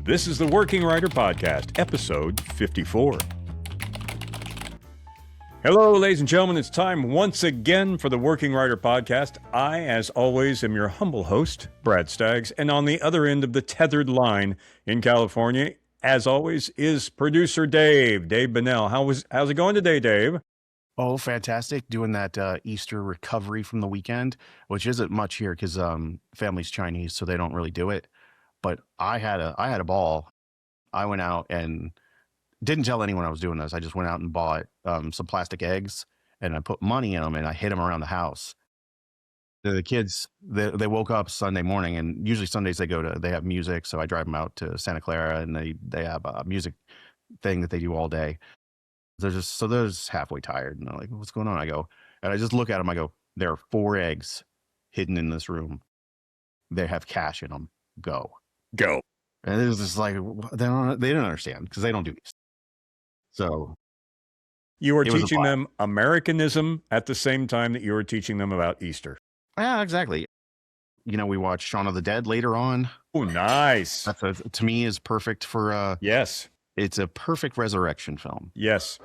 This is the Working Writer Podcast, episode 54. Hello, ladies and gentlemen. It's time once again for the Working Writer Podcast. I, as always, am your humble host, Brad Staggs, and on the other end of the tethered line in California, as always, is producer Dave Bennell. How's it going today, Dave? Oh, fantastic. Doing that Easter recovery from the weekend, which isn't much here because family's Chinese, so they don't really do it. But I had a ball. I went out and didn't tell anyone I was doing this. I just went out and bought some plastic eggs and I put money in them and I hid them around the house. The kids, they woke up Sunday morning, and usually Sundays they have music. So I drive them out to Santa Clara and they have a music thing that they do all day. They're just halfway tired. And they're like, what's going on? I go, and I just look at them. I go, there are 4 eggs hidden in this room. They have cash in them. Go. And it was just like, they don't understand because they don't do these. So you were teaching them Americanism at the same time that you were teaching them about Easter. Yeah, exactly. You know, we watch Shaun of the Dead later on. Oh, nice. To me is perfect for yes. It's a perfect resurrection film. Yes.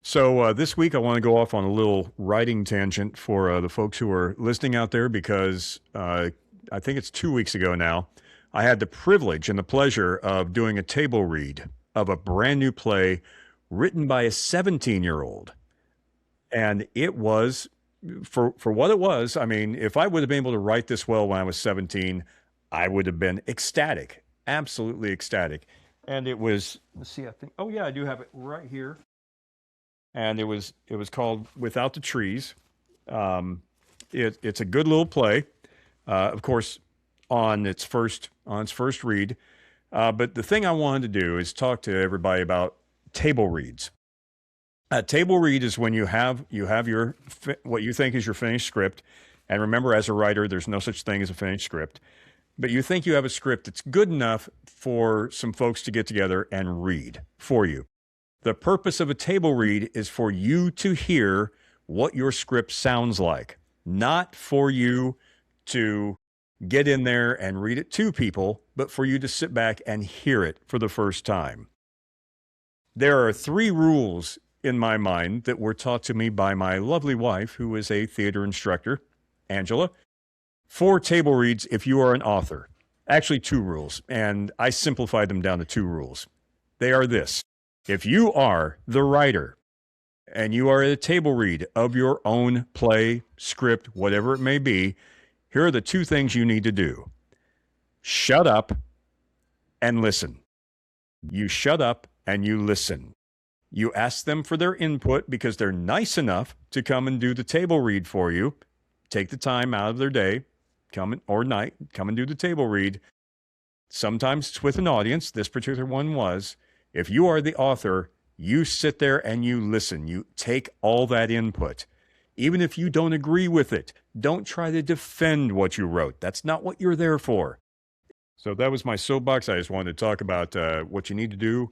So this week I want to go off on a little writing tangent for the folks who are listening out there because I think it's 2 weeks ago now, I had the privilege and the pleasure of doing a table read of a brand new play written by a 17-year-old. And it was, for what it was, I mean, if I would have been able to write this well when I was 17, I would have been ecstatic, absolutely ecstatic. And it was, let's see, I think, oh yeah, I do have it right here. And it was called Without the Trees. It's a good little play, of course, on its first read. But the thing I wanted to do is talk to everybody about table reads. A table read is when you have your what you think is your finished script. And remember, as a writer, there's no such thing as a finished script. But you think you have a script that's good enough for some folks to get together and read for you. The purpose of a table read is for you to hear what your script sounds like, not for you to get in there and read it to people, but for you to sit back and hear it for the first time. There are 3 rules in my mind that were taught to me by my lovely wife, who is a theater instructor, Angela, for table reads if you are an author. Actually, 2 rules, and I simplified them down to 2 rules. They are this. If you are the writer and you are at a table read of your own play, script, whatever it may be, here are the 2 things you need to do. Shut up and listen. You shut up and you listen. You ask them for their input because they're nice enough to come and do the table read for you. Take the time out of their day, come and do the table read. Sometimes it's with an audience. This particular one was. If you are the author, you sit there and you listen. You take all that input. Even if you don't agree with it, don't try to defend what you wrote. That's not what you're there for. So that was my soapbox. I just wanted to talk about what you need to do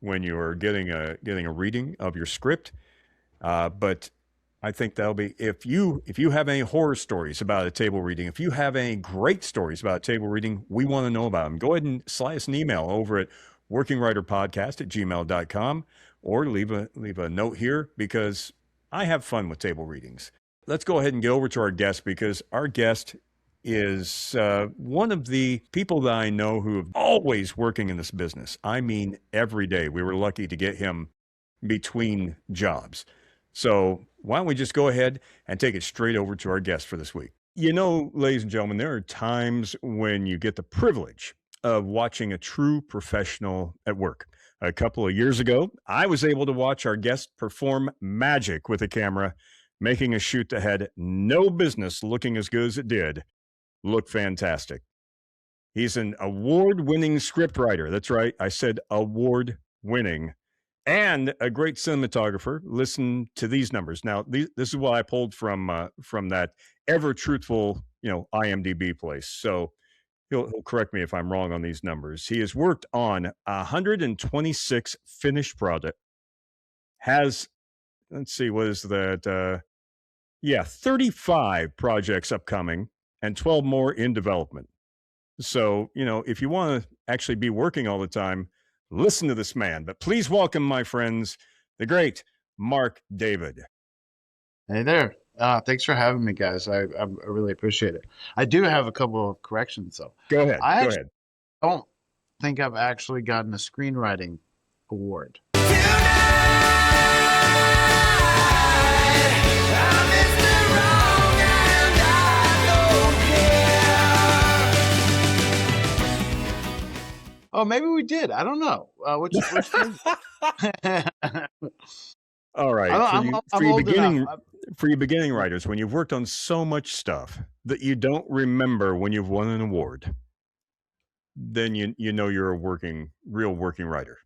when you're getting a reading of your script. But I think that'll be, if you have any horror stories about a table reading, if you have any great stories about table reading, we want to know about them. Go ahead and slide us an email over at workingwriterpodcast@gmail.com or leave a note here because I have fun with table readings. Let's go ahead and get over to our guest because our guest is one of the people that I know who have always working in this business. I mean, every day. We were lucky to get him between jobs. So why don't we just go ahead and take it straight over to our guest for this week. You know, ladies and gentlemen, there are times when you get the privilege of watching a true professional at work. A couple of years ago, I was able to watch our guest perform magic with a camera, making a shoot that had no business looking as good as it did look fantastic. He's an award-winning scriptwriter. That's right. I said award-winning. And a great cinematographer. Listen to these numbers. Now, this is what I pulled from that ever-truthful, IMDb place. So he'll correct me if I'm wrong on these numbers. He has worked on 126 finished projects. Has, let's see, what is that? 35 projects upcoming and 12 more in development. So, if you want to actually be working all the time, listen to this man. But please welcome, my friends, the great Mark David. Hey there. Thanks for having me, guys. I really appreciate it. I do have a couple of corrections, though. Go ahead. I Go actually ahead. don't think I've actually gotten a screenwriting award. Oh, maybe we did. I don't know. Which film? All right. For you, for I'm you old enough. beginning, for you beginning writers, when you've worked on so much stuff that you don't remember when you've won an award, then you know you're a real working writer.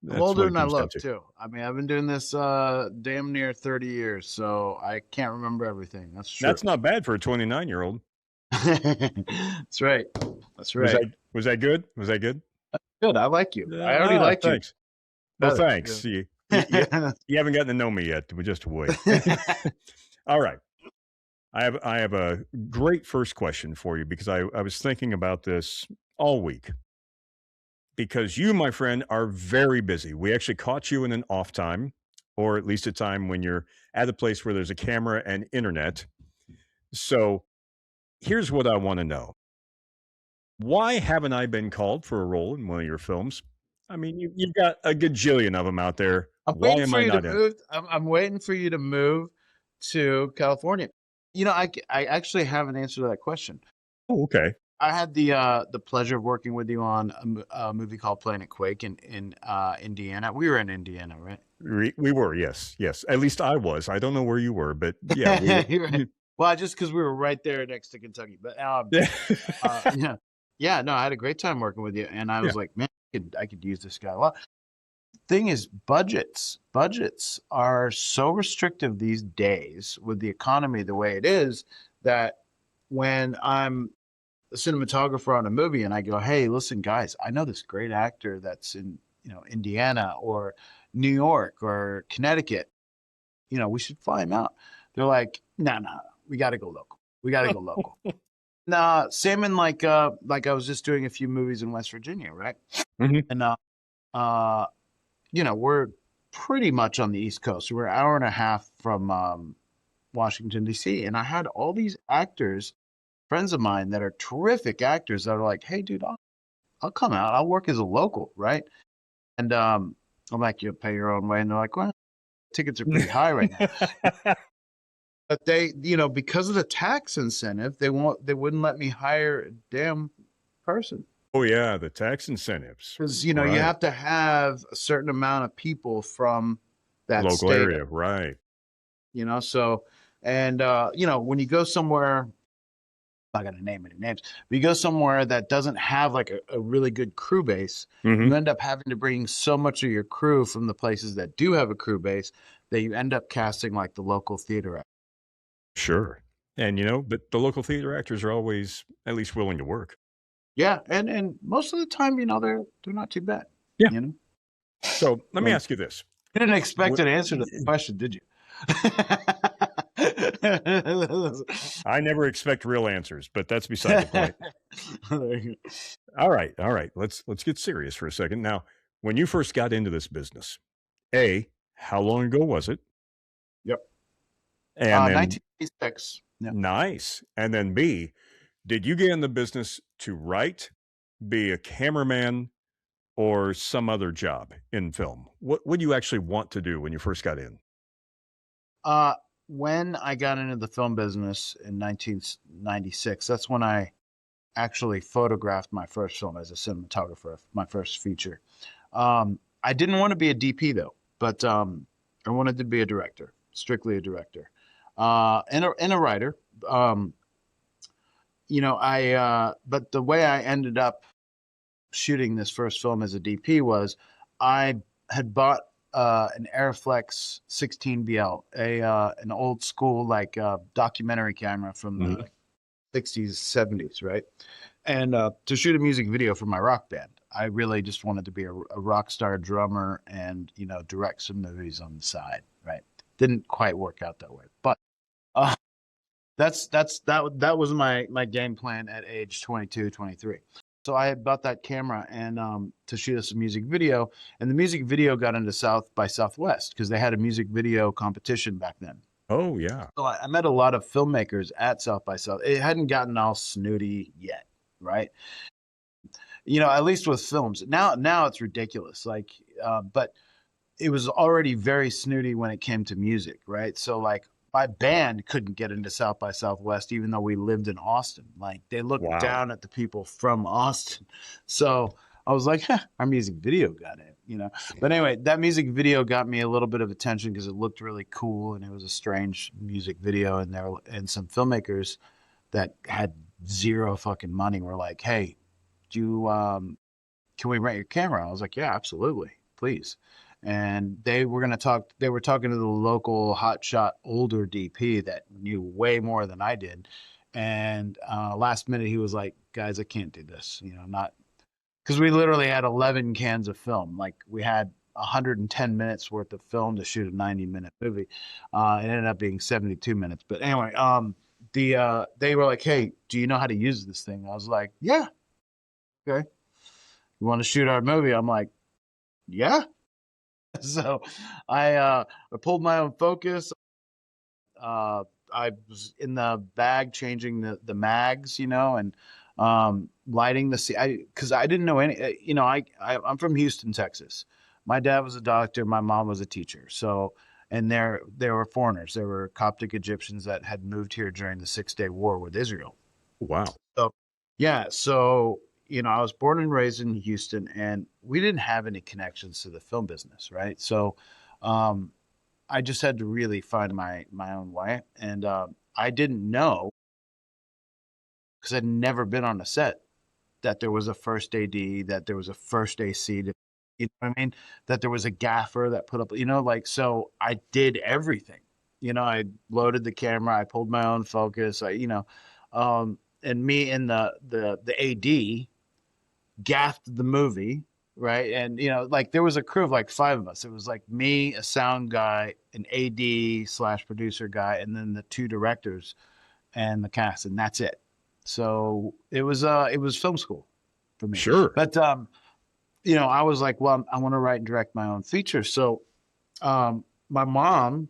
I'm That's older what it than I comes down look to. too. I mean, I've been doing this damn near 30 years, so I can't remember everything. That's true. That's not bad for a 29-year-old. That's right. That's Was right. that good? Was that good? Good. I like you. I already liked you Thanks. Well, better. thanks. You haven't gotten to know me yet. We just wait. All right. I have a great first question for you because I was thinking about this all week because you, my friend, are very busy. We actually caught you in an off time, or at least a time when you're at a place where there's a camera and internet. So here's what I want to know. Why haven't I been called for a role in one of your films? I mean, you've got a gajillion of them out there. I'm Why waiting am for I you to not in? move. I'm waiting for you to move to California. I actually have an answer to that question. Oh, okay. I had the pleasure of working with you on a movie called Planet Quake in Indiana. We were in Indiana, right? We were, yes, yes. At least I was. I don't know where you were, but yeah, we were. You're right. Well, just because we were right there next to Kentucky. But Yeah. yeah, yeah. No, I had a great time working with you, and I Yeah. was like, man, I could use this guy a lot. Thing is, budgets are so restrictive these days with the economy the way it is that when I'm a cinematographer on a movie and I go, hey, listen, guys, I know this great actor that's in Indiana or New York or Connecticut. We should fly him out. They're like, no, no, we got to go local. We got to go local. Nah, same in like I was just doing a few movies in West Virginia, right? Mhm. And uh, we're pretty much on the East Coast. We're an hour and a half from Washington, D.C. And I had all these actors, friends of mine that are terrific actors that are like, hey, dude, I'll come out. I'll work as a local, right? And I'm like, you'll pay your own way. And they're like, well, tickets are pretty high right now. But they, because of the tax incentive, they wouldn't let me hire a damn person. Oh yeah, the tax incentives. Because, you Right. have to have a certain amount of people from that Local state, area, right. so, and, when you go somewhere, I'm not going to name any names, but you go somewhere that doesn't have like a really good crew base, Mhm. you end up having to bring so much of your crew from the places that do have a crew base that you end up casting like the local theater. Sure. And, but the local theater actors are always at least willing to work. Yeah, and most of the time, they're not too bad. Yeah. You know, So, let me so ask you this. you didn't expect What an answer to the question, did you? I never expect real answers, but that's beside the point. There you go. All right, all right. Let's get serious for a second. Now, when you first got into this business, A, how long ago was it? Yep. And then 1986. Yeah. nice. And then B, did you get in the business to write, be a cameraman, or some other job in film? What do you actually want to do when you first got in? Uh, when I got into the film business in 1996, that's when I actually photographed my first film as a cinematographer, my first feature. I didn't want to be a DP though, but I wanted to be a director, strictly a director, and a writer. Um, but the way I ended up shooting this first film as a DP was I had bought an Airflex 16BL, an old school like documentary camera from the Mhm. 60s, 70s, right? And to shoot a music video for my rock band. I really just wanted to be a rock star drummer and direct some movies on the side, right? Didn't quite work out that way, but uh, that was my game plan at age 22, 23. So I had bought that camera and to shoot us a music video, and the music video got into South by Southwest because they had a music video competition back then. Oh, yeah. So I met a lot of filmmakers at South by South. It hadn't gotten all snooty yet, right? You know, at least with films. Now it's ridiculous. Like, but it was already very snooty when it came to music, right? So like my band couldn't get into South by Southwest even though we lived in Austin. Like they looked Wow. down at the people from Austin. So I was like, our music video got in, you know. But anyway, that music video got me a little bit of attention because it looked really cool and it was a strange music video, and some filmmakers that had zero fucking money were like, "Hey, do you can we rent your camera?" I was like, "Yeah, absolutely, please." And they were going to talk, they were talking to the local hotshot older DP that knew way more than I did. And last minute, he was like, "Guys, I can't do this. You know, not because we literally had 11 cans of film. Like we had 110 minutes worth of film to shoot a 90-minute movie. It ended up being 72 minutes. But anyway, they were like, "Hey, do you know how to use this thing?" I was like, "Yeah, okay. You want to shoot our movie?" I'm like, "Yeah." So I pulled my own focus. I was in the bag changing the mags, you know, and lighting the scene. Because I didn't know any, you know, I'm from Houston, Texas. My dad was a doctor. My mom was a teacher. So, and they were foreigners. They were Coptic Egyptians that had moved here during the 6 Day War with Israel. Wow. So, yeah. So, you know, I was born and raised in Houston, and we didn't have any connections to the film business, right? So, um, I just had to really find my own way, and I didn't know because I'd never been on a set that there was a first AD, that there was a first AC, you know what I mean? That there was a gaffer that put up, you know, like so. I did everything. You know, I loaded the camera, I pulled my own focus, you know, and me and the AD gaffed the movie, right? And you know, like there was a crew of like five of us. It was like me, a sound guy, an AD slash producer guy, and then the two directors and the cast, and that's it. So it was film school for me. Sure. But you know, I was like, well, I want to write and direct my own features. So my mom,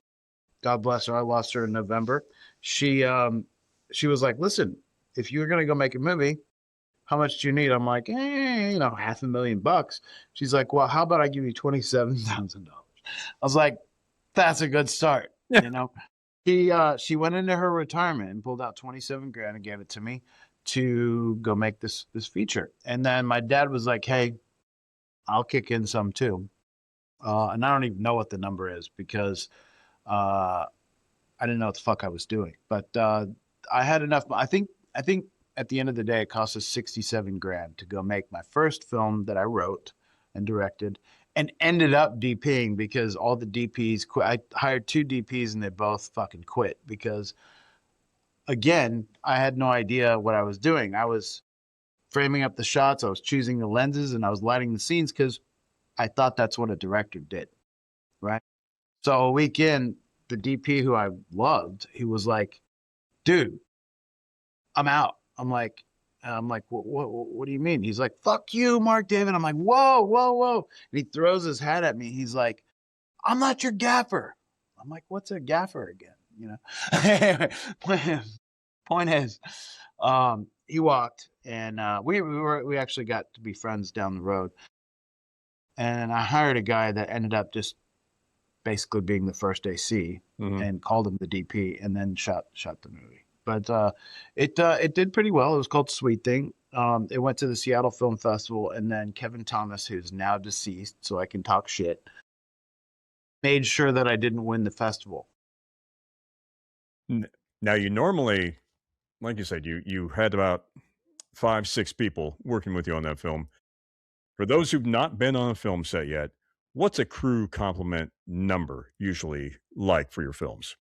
God bless her, I lost her in November. She she was like, listen, if you're gonna go make a movie, how much do you need? I'm like, you know, $500,000. She's like, well, how about I give you $27,000? I was like, that's a good start. Yeah. You know, she went into her retirement and pulled out 27 grand and gave it to me to go make this feature. And then my dad was like, hey, I'll kick in some too. And I don't even know what the number is because I didn't know what the fuck I was doing. But I had enough. I think at the end of the day, it cost us 67 grand to go make my first film that I wrote and directed, and ended up DPing because all the DPs quit. I hired two DPs and they both fucking quit because, again, I had no idea what I was doing. I was framing up the shots, I was choosing the lenses, and I was lighting the scenes because I thought that's what a director did, right? So a week in, the DP who I loved, he was like, dude, I'm out. I'm like, what do you mean? He's like, fuck you, Mark David. I'm like, whoa, whoa, whoa. And he throws his hat at me. He's like, I'm not your gaffer. I'm like, what's a gaffer again? You know, point is, he walked and we actually got to be friends down the road. And I hired a guy that ended up just basically being the first AC and called him the DP and then shot the movie. But it did pretty well. It was called Sweet Thing. It went to the Seattle Film Festival, and then Kevin Thomas, who's now deceased, so I can talk shit, made sure that I didn't win the festival. Now, you normally, like you said, you had about 5, 6 people working with you on that film. For those who've not been on a film set yet, what's a crew complement number usually like for your films?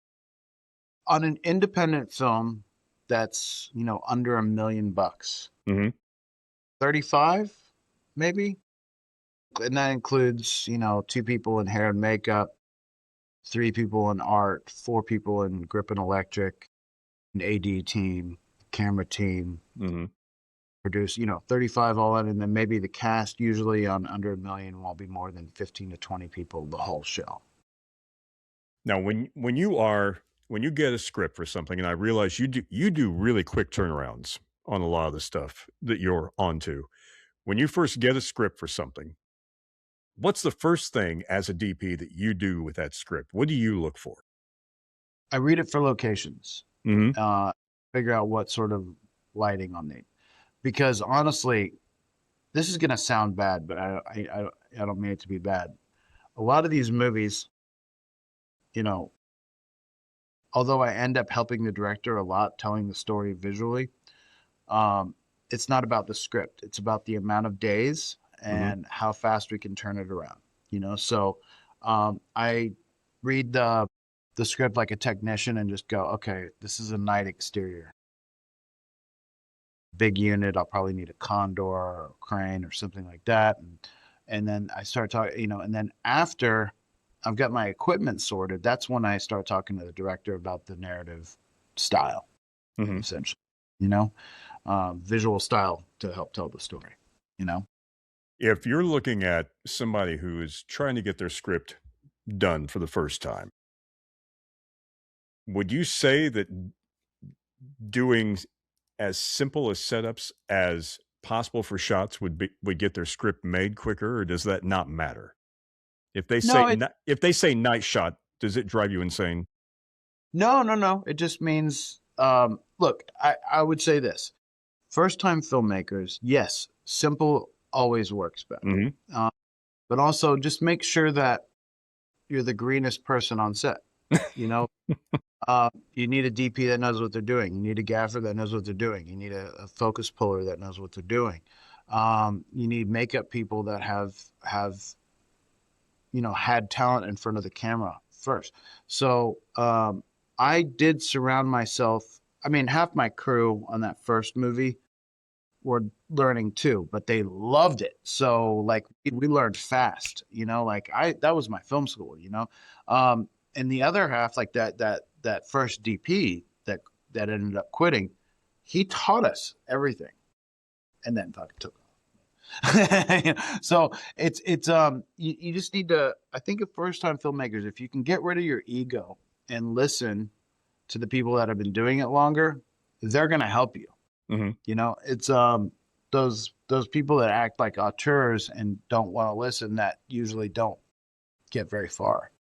On an independent film that's, you know, under $1 million, Mm-hmm. 35 maybe. And that includes, you know, two people in hair and makeup, three people in art, four people in grip and electric, an AD team, camera team. Mm-hmm. produce, 35 all in, and then maybe the cast usually on under $1 million won't be more than 15 to 20 people the whole show. Now, when you get a script for something, and I realize you do really quick turnarounds on a lot of the stuff that you're onto. When you first get a script for something, what's the first thing as a DP that you do with that script? What do you look for? I read it for locations, Mhm. figure out what sort of lighting I'll need. Because honestly, this is going to sound bad, but I don't mean it to be bad. A lot of these movies, you know, although I end up helping the director a lot, telling the story visually, um, it's not about the script. It's about the amount of days Mhm. and how fast we can turn it around. So I read the script like a technician and just go, okay, this is a night exterior. Big unit, I'll probably need a condor or a crane or something like that. And then I start talking, and then after I've got my equipment sorted, that's when I start talking to the director about the narrative style, Mhm. essentially, you know, visual style to help tell the story, you know. If you're looking at somebody who is trying to get their script done for the first time, would you say that doing as simple as setups as possible for shots would get their script made quicker, or does that not matter? No, it If they say night shot, does it drive you insane? no. It just means, look, I would say this: first time filmmakers, yes, simple always works better, Mhm. uh, but also just make sure that you're the greenest person on set. You know, you need a DP that knows what they're doing. You need a gaffer that knows what they're doing. You need a focus puller that knows what they're doing. You need makeup people that have had talent in front of the camera first. So I did surround myself. I mean, half my crew on that first movie were learning too, but they loved it. So like we learned fast, like that was my film school, and the other half, like that first DP that ended up quitting, he taught us everything and then fucking took off. So you just need to, I think, of first time filmmakers, if you can get rid of your ego and listen to the people that have been doing it longer, they're going to help you. Mhm. It's those people that act like auteurs and don't want to listen that usually don't get very far.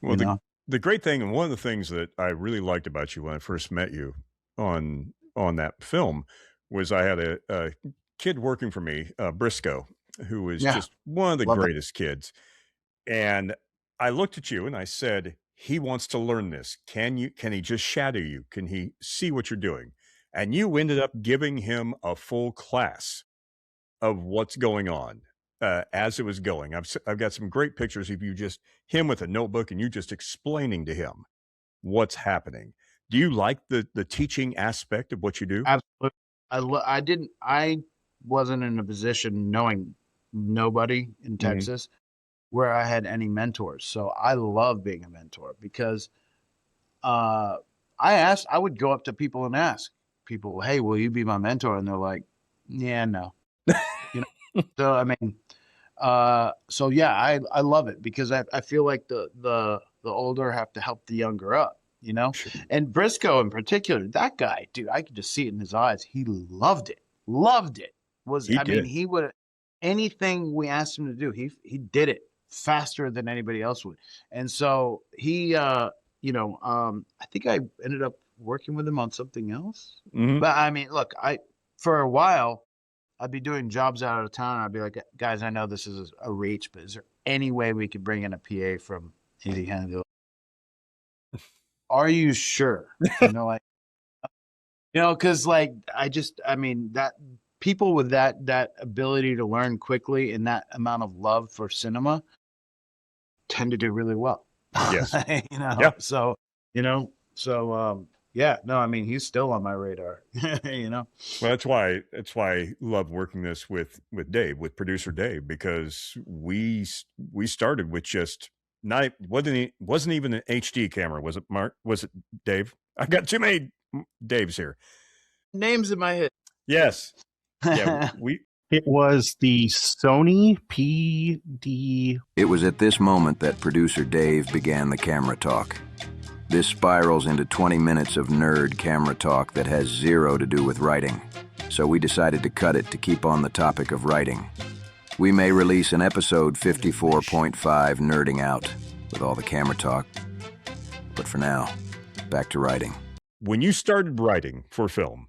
Well, You know, the great thing, and one of the things that I really liked about you when I first met you on that film, was I had a kid working for me, Briscoe, who was yeah, just one of the love that. greatest kids. And I looked at you and I said, "He wants to learn this. Can he just shadow you? Can he see what you're doing?" And you ended up giving him a full class of what's going on, as it was going. I've got some great pictures of you, just him with a notebook and you just explaining to him what's happening. Do you like the teaching aspect of what you do? Absolutely. I didn't. I wasn't in a position, knowing nobody in Mhm. Texas, where I had any mentors. So I love being a mentor because uh, I would go up to people and ask people, "Hey, will you be my mentor?" And they're like, "Yeah, no." You know. So I mean, so yeah, I love it because I feel like the older have to help the younger up, Sure. and Briscoe in particular, that guy, dude, I could just see it in his eyes. He loved it. He I mean, did. he would, anything we asked him to do, he did it faster than anybody else would. And so he, I think I ended up working with him on something else. Mhm. But I mean, look, for a while I'd be doing jobs out of town. And I'd be like, guys, I know this is a reach, but is there any way we could bring in a PA from Indiana? Are you sure? Like, because like I mean, that people with that ability to learn quickly and that amount of love for cinema tend to do really well. Yes. you Yeah. know, so yeah, no, I mean, he's still on my radar. you know, Well, that's why I love working this with Dave, with producer Dave, because we started with just not wasn't even an HD camera, was it, Mark? Was it Dave? I've got too many Daves here. names in my head. Yes. Yeah, we It was the Sony PD. It was at this moment that producer Dave began the camera talk. This spirals into 20 minutes of nerd camera talk that has zero to do with writing, so we decided to cut it to keep on the topic of writing. We may release an episode 54.5 Nerding Out with all the camera talk, but for now, back to writing. when you started writing for film,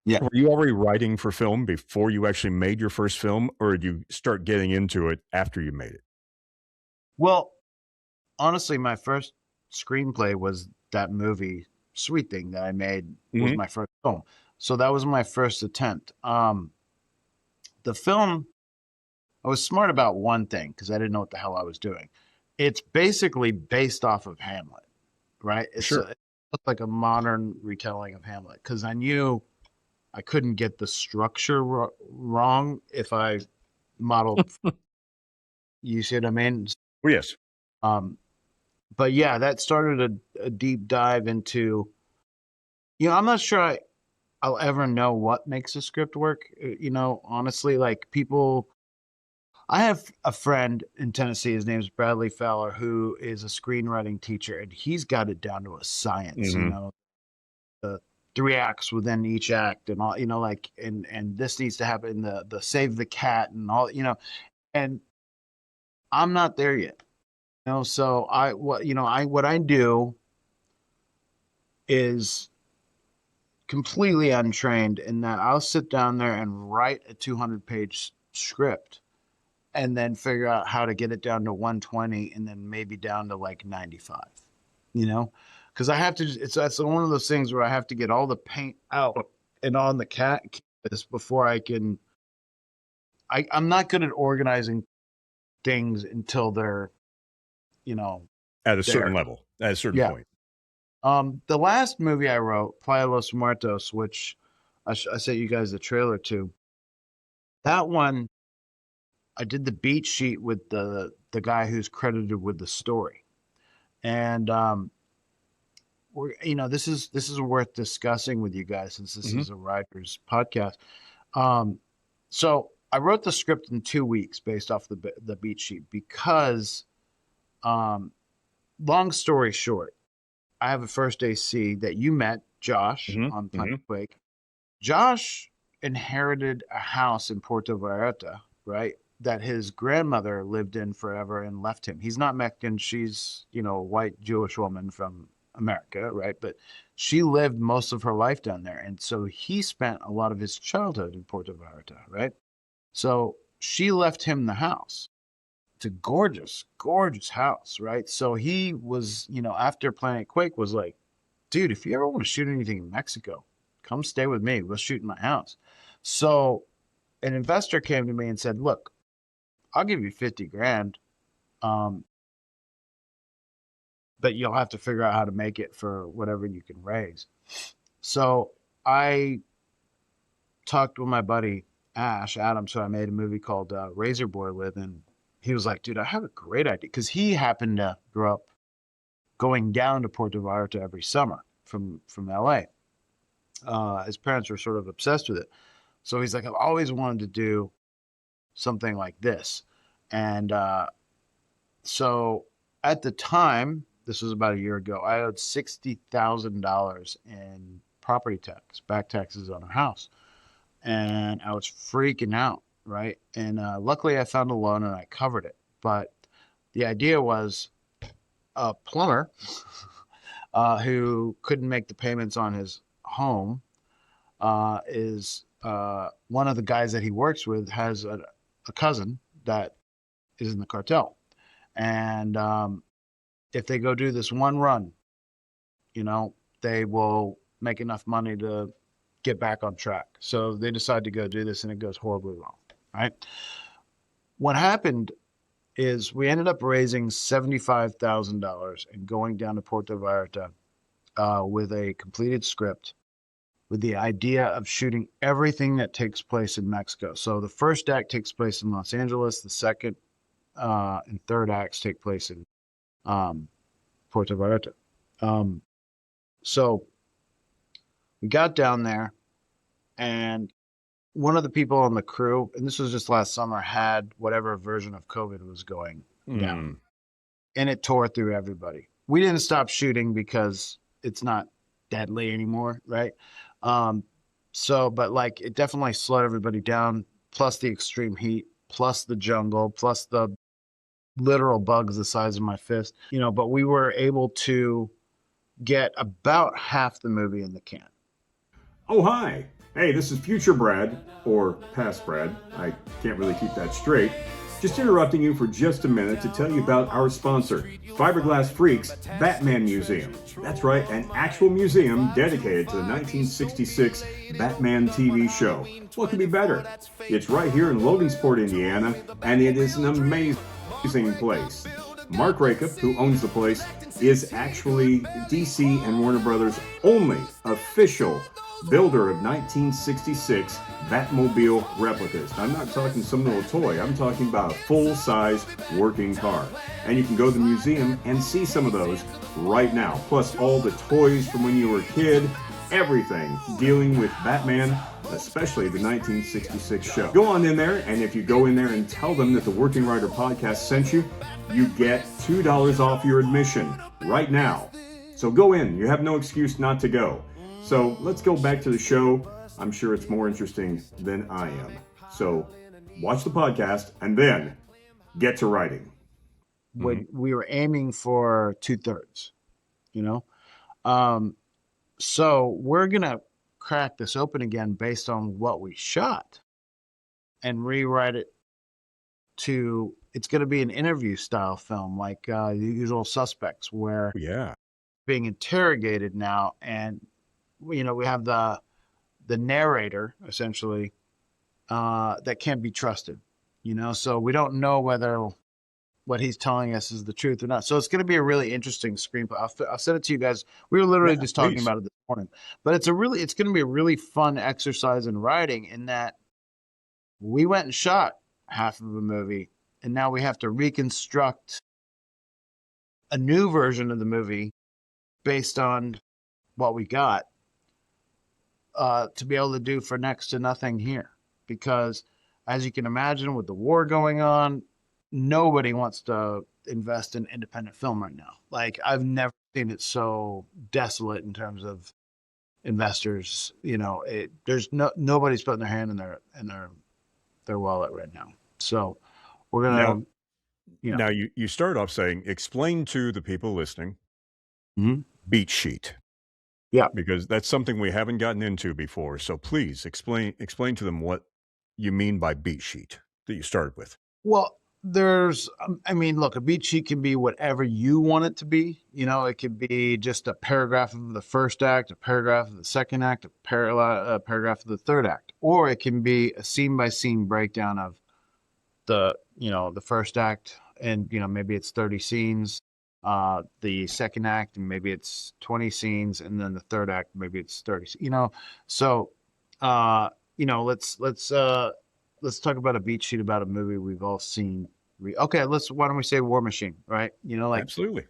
Yeah. were you already writing for film before you actually made your first film, or did you start getting into it after you made it? Well, honestly, my first screenplay was that movie Sweet Thing that I made was my first film. So that was my first attempt. The film, I was smart about one thing because I didn't know what the hell I was doing. It's basically based off of Hamlet, right? It's Sure. it looked like a modern retelling of Hamlet because I knew I couldn't get the structure wrong if I modeled. You see what I mean? Well, yes. But yeah, that started a deep dive into, I'm not sure I'll ever know what makes a script work. Honestly, like people, I have a friend in Tennessee, his name's Bradley Fowler, who is a screenwriting teacher, and he's got it down to a science, the three acts within each act and all, like, and this needs to happen, the save the cat and all, and I'm not there yet. So what I do is completely untrained in that I'll sit down there and write a 200-page script and then figure out how to get it down to 120 and then maybe down to like 95, because I have to, that's one of those things where I have to get all the paint out and on the canvas before I'm not good at organizing things until they're, At a certain there. level, at a certain Yeah. point. The last movie I wrote, Playa Los Muertos, which I sent you guys the trailer to, that one, I did the beat sheet with the guy who's credited with the story, and this is worth discussing with you guys since this is a writer's podcast. So I wrote the script in 2 weeks based off the beat sheet because, long story short, I have a first AC that you met, Josh, on Planet Quake. Josh inherited a house in Puerto Vallarta, right, that his grandmother lived in forever and left him. He's not Mexican. She's, a white Jewish woman from America, right? But she lived most of her life down there. And so he spent a lot of his childhood in Puerto Vallarta, right? So she left him the house. It's a gorgeous, gorgeous house, right? So he was, after Planet Quake was like, dude, if you ever want to shoot anything in Mexico, come stay with me. We'll shoot in my house. So an investor came to me and said, look, I'll give you 50 grand. But you'll have to figure out how to make it for whatever you can raise. So I talked with my buddy Adam. So I made a movie called Razor Boy with, and he was like, dude, I have a great idea. Because he happened to grow up going down to Puerto Vallarta every summer from LA. His parents were sort of obsessed with it. So he's like, I've always wanted to do something like this. And so at the time, this was about a year ago, I owed $60,000 in property tax, back taxes on our house. And I was freaking out, right? And luckily I found a loan and I covered it. But the idea was a plumber who couldn't make the payments on his home is one of the guys that he works with has a cousin that is in the cartel. And if they go do this one run, they will make enough money to get back on track. So they decide to go do this and it goes horribly wrong, right? What happened is we ended up raising $75,000 and going down to Puerto Vallarta with a completed script with the idea of shooting everything that takes place in Mexico. So the first act takes place in Los Angeles. The second and third acts take place in Puerto Vallarta. So we got down there and one of the people on the crew, and this was just last summer, had whatever version of COVID was going down, and it tore through everybody. We didn't stop shooting because it's not deadly anymore, right? But like it definitely slowed everybody down, plus the extreme heat, plus the jungle, plus the literal bugs the size of my fist, but we were able to get about half the movie in the can. Oh, hi. Hey, this is future Brad, or past Brad. I can't really keep that straight. Just interrupting you for just a minute to tell you about our sponsor, Fiberglass Freaks Batman Museum. That's right, an actual museum dedicated to the 1966 Batman TV show. What could be better? It's right here in Logansport, Indiana, and it is an amazing place. Mark Rakup, who owns the place, is actually DC and Warner Brothers' only official builder of 1966 Batmobile replicas. I'm not talking some little toy. I'm talking about a full-size working car. And you can go to the museum and see some of those right now. Plus all the toys from when you were a kid, everything dealing with Batman, especially the 1966 show. Go on in there, and if you go in there and tell them that the Working Writer Podcast sent you, you get $2 off your admission right now. So go in. You have no excuse not to go. So let's go back to the show. I'm sure it's more interesting than I am. So watch the podcast and then get to writing. When we were aiming for 2/3, so we're going to crack this open again based on what we shot and rewrite it to, it's going to be an interview style film, like The Usual Suspects, where being interrogated now, and we have the narrator essentially that can't be trusted, so we don't know whether what he's telling us is the truth or not. So it's going to be a really interesting screenplay. I'll send it to you guys. We were literally just talking about it this morning, but it's going to be a really fun exercise in writing, in that we went and shot half of a movie, and now we have to reconstruct a new version of the movie based on what we got, to be able to do for next to nothing here. Because as you can imagine, with the war going on, nobody wants to invest in independent film right now. Like, I've never seen it so desolate in terms of investors. There's nobody's putting their hand in their wallet right now. So we're gonna now you start off saying, explain to the people listening beat sheet. Yeah, because that's something we haven't gotten into before. So please explain to them what you mean by beat sheet that you started with. Well, look, a beat sheet can be whatever you want it to be. It could be just a paragraph of the first act, a paragraph of the second act, a paragraph of the third act, or it can be a scene by scene breakdown of the first act, and maybe it's 30 scenes. The second act, and maybe it's 20 scenes, and then the third act, maybe it's 30. So let's talk about a beat sheet about a movie we've all seen. Okay, why don't we say War Machine, right? Absolutely.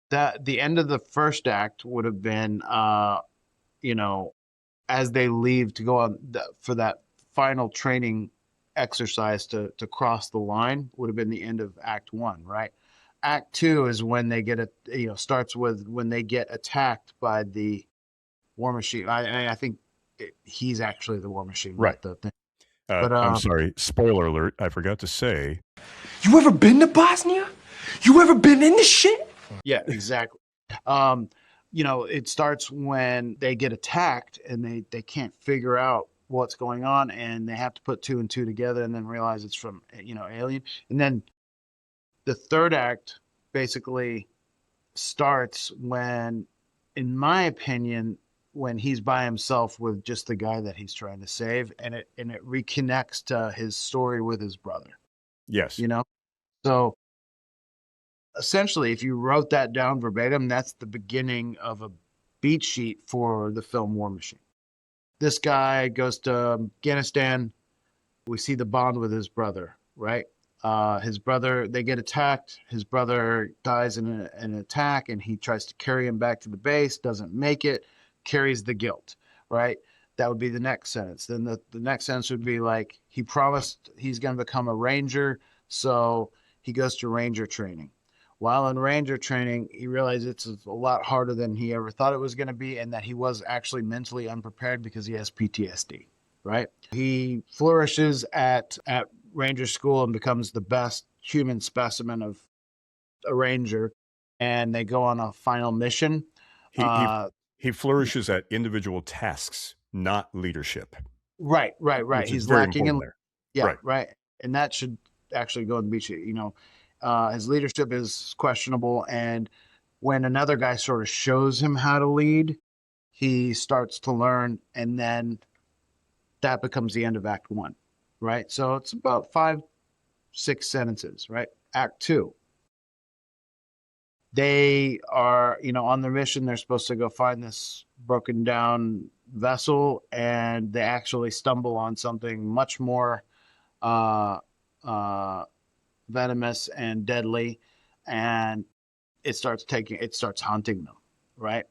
That the end of the first act would have been, as they leave to go on for that final training exercise to cross the line, would have been the end of Act 1, right? Act 2 is when they get starts with when they get attacked by the War Machine. I think he's actually the War Machine, right? The thing. But I'm sorry, spoiler alert. I forgot to say. You ever been to Bosnia? You ever been in this shit? Yeah, exactly. It starts when they get attacked and they can't figure out what's going on, and they have to put 2 and 2 together and then realize it's from alien. And then the third act basically starts when, in my opinion, when he's by himself with just the guy that he's trying to save, and it reconnects to his story with his brother. Yes. So essentially, if you wrote that down verbatim, that's the beginning of a beat sheet for the film War Machine. This guy goes to Afghanistan. We see the bond with his brother, right? His brother, they get attacked. His brother dies in an attack, and he tries to carry him back to the base, doesn't make it, carries the guilt, right? That would be the next sentence. Then the next sentence would be like, he promised he's going to become a ranger, so he goes to ranger training. While in ranger training, he realized it's a lot harder than he ever thought it was going to be, and that he was actually mentally unprepared because he has PTSD, right? He flourishes at ranger school and becomes the best human specimen of a ranger, and they go on a final mission. He he he flourishes at individual tasks, not leadership, Right. which is He's very lacking in, important there. yeah, Right. right. And that should actually go in the beach. His leadership is questionable. And when another guy sort of shows him how to lead, he starts to learn. And then that becomes the end of Act One, right? So it's about 5, 6 sentences, right? Act Two, they are, on their mission. They're supposed to go find this broken down vessel, and they actually stumble on something much more uh, uh, venomous and deadly, and it starts hunting them, right?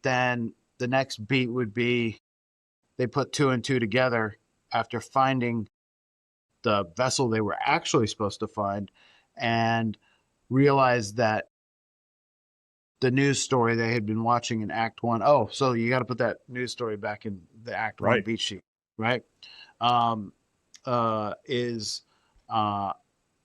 Then the next beat would be, they put 2 and 2 together after finding the vessel they were actually supposed to find, and realize that the news story they had been watching in Act One. Oh, so you got to put that news story back in the Act One Right. beat sheet, right? Is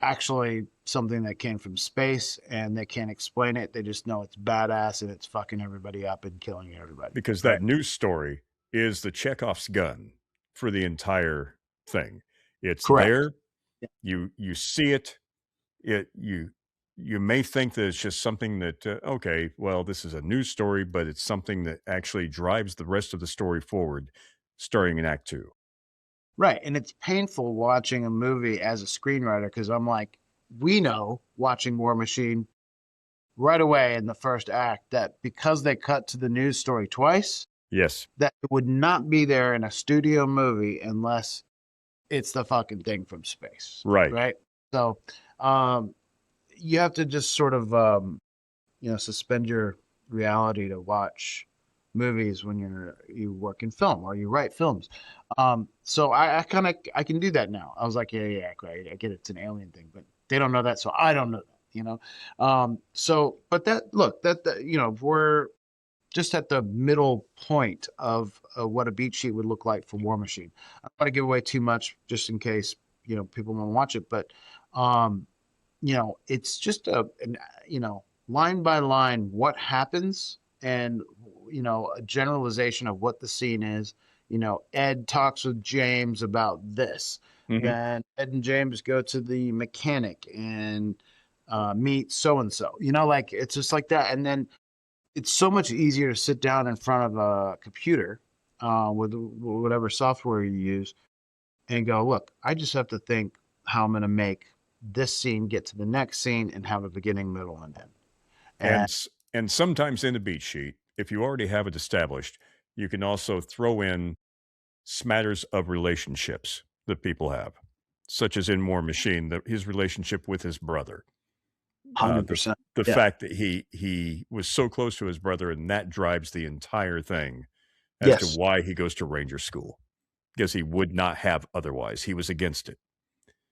actually something that came from space, and they can't explain it. They just know it's badass and it's fucking everybody up and killing everybody. Because right? that news story is the Chekhov's gun for the entire thing. It's Correct. there. Yeah. You see it. You may think that it's just something that okay, well, this is a news story, but it's something that actually drives the rest of the story forward, starting in Act Two. Right. And it's painful watching a movie as a screenwriter, because I'm like, we know watching War Machine right away in the first act that because they cut to the news story twice, Yes. that it would not be there in a studio movie unless it's the fucking thing from space. Right. Right. So you have to just sort of, suspend your reality to watch movies when you work in film or you write films. So I I can do that now. I was like, yeah, I get it's an alien thing, but they don't know that, so I don't know that. But we're just at the middle point of what a beat sheet would look like for War Machine. I don't want to give away too much just in case people want to watch it, but it's just line by line what happens, and a generalization of what the scene is. Ed talks with James about this. Mhm. Then Ed and James go to the mechanic and meet so and so. Like it's just like that, and then it's so much easier to sit down in front of a computer with whatever software you use and go, look, I just have to think how I'm going to make this scene get to the next scene and have a beginning, middle, and end. And sometimes in the beat sheet, if you already have it established, you can also throw in smatters of relationships that people have, such as in War Machine, his relationship with his brother. 100%. The Yeah. fact that he was so close to his brother, and that drives the entire thing as to Yes. why he goes to ranger school, because he would not have otherwise. He was against it.